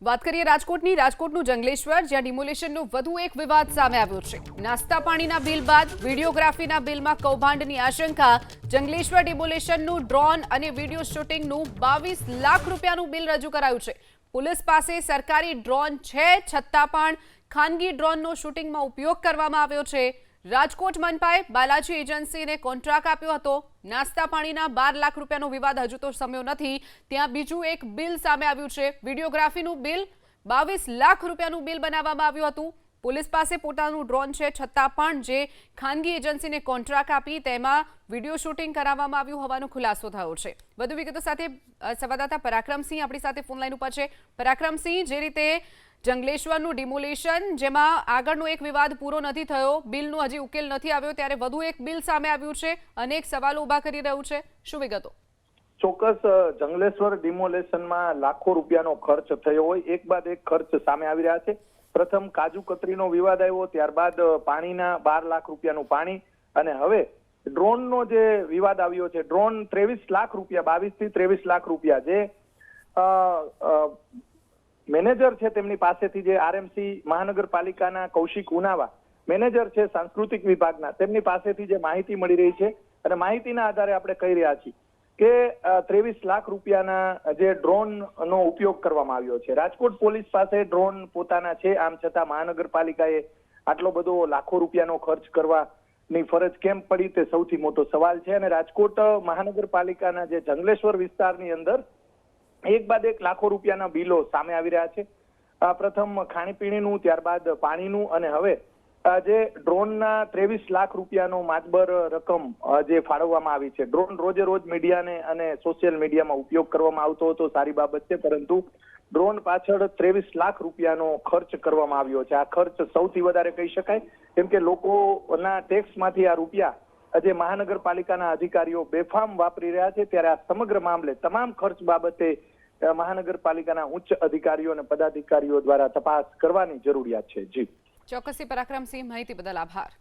વાત કરીએ રાજકોટનું જંગલેશ્વર, જ્યાં ડિમોલિશનનો વધુ એક વિવાદ સામે આવ્યો છે। નાસ્તા પાણીના બિલ બાદ વિડીયોગ્રાફીના બિલમાં કૌભાંડની આશંકા। જંગલેશ્વર ડિમોલિશનનું ડ્રોન અને વિડીયો શૂટિંગનું 22 લાખ રૂપિયાનું બિલ રજૂ કરાયું છે। પોલીસ પાસે સરકારી ડ્રોન છે, છતાં પણ ખાનગી ડ્રોનનો શૂટિંગમાં ઉપયોગ કરવામાં આવ્યો છે। રાજકોટ મનપાએ બાલાજી એજન્સીને કોન્ટ્રાક્ટ આપ્યો હતો। નાસ્તા પાણીના 12 લાખ રૂપિયાનો વિવાદ હજુ તો શમ્યો નથી, ત્યાં બીજું એક બિલ સામે આવ્યું છે। વિડીયોગ્રાફીનું બિલ 22 લાખ રૂપિયાનું બિલ બનાવવામાં આવ્યું હતું। પોલીસ પાસે પોતાનું ડ્રોન છે, છતાં પણ જે ખાનગી એજન્સીને કોન્ટ્રાક્ટ આપી તેમાં વિડીયો શૂટિંગ કરાવવામાં આવ્યું હોવાનો ખુલાસો થયો છે। વધુ વિગતો સાથે સંવાદદાતા પરાક્રમસિંહ આપણી સાથે ફોન લાઈન ઉપર છે। પરાક્રમસિંહ, જે રીતે જંગલેશ્વરનું ડિમોલિશન, જેમાં આગળનો એક વિવાદ પૂરો નથી થયો, બિલનો હજી ઉકેલ નથી આવ્યો, ત્યારે વધુ એક બિલ સામે આવ્યું છે, અનેક સવાલો ઊભા કરી રહ્યું છે, શું વિગતો? ચોક્કસ જંગલેશ્વર ડિમોલેશનમાં લાખો રૂપિયાનો ખર્ચ થયો હોય, એક બાદ એક ખર્ચ સામે આવી રહ્યા છે। પ્રથમ કાજુ કતરીનો વિવાદ આવ્યો, ત્યારબાદ પાણીના 12 લાખ રૂપિયાનું પાણી, અને હવે ડ્રોનનો જે વિવાદ આવ્યો છે, ડ્રોન 23 લાખ રૂપિયા, 22 થી 23 લાખ રૂપિયા જે મેનેજર છે તેમની પાસેથી, જે આરએમસી મહાનગરપાલિકાના કૌશિક ઉનાવા મેનેજર છે સાંસ્કૃતિક વિભાગના, તેમની પાસેથી જે માહિતી મળી રહી છે અને માહિતીના આધારે આપણે કહી રહ્યા છીએ કે 23 લાખ રૂપિયાના જે ડ્રોનનો ઉપયોગ કરવામાં આવ્યો છે। રાજકોટ પોલીસ પાસે ડ્રોન પોતાના છે, આમ છતાં મહાનગરપાલિકાએ આટલો બધો લાખો રૂપિયાનો ખર્ચ કરવાની ફરજ કેમ પડી તે સૌથી મોટો સવાલ છે। અને રાજકોટ મહાનગરપાલિકાના જે જંગલેશ્વર વિસ્તારની અંદર એક બાદ એક લાખો રૂપિયાના બિલો સામે આવી રહ્યા છે। પ્રથમ ખાણીપીણીનું, ત્યારબાદ પાણીનું, અને હવે જે ડ્રોનના 23 લાખ રૂપિયાનો માતબર રકમ જે ફાળવવામાં આવી છે। ડ્રોન રોજે રોજ મીડિયાને અને સોશિયલ મીડિયામાં ઉપયોગ કરવામાં આવતો હતો, સારી બાબત છે, પરંતુ ડ્રોન પાછળ 23 લાખ રૂપિયાનો ખર્ચ કરવામાં આવ્યો છે। આ ખર્ચ સૌથી વધારે કહી શકાય, કેમ કે લોકોના ટેક્સમાંથી આ રૂપિયા જે મહાનગરપાલિકાના અધિકારીઓ બેફામ વાપરી રહ્યા છે, ત્યારે આ સમગ્ર મામલે તમામ ખર્ચ બાબતે મહાનગરપાલિકાના ઉચ્ચ અધિકારીઓ અને પદાધિકારીઓ દ્વારા તપાસ કરવાની જરૂરિયાત છે। જી ચોક્કસથી પરાક્રમસિંહ, માહિતી બદલ આભાર।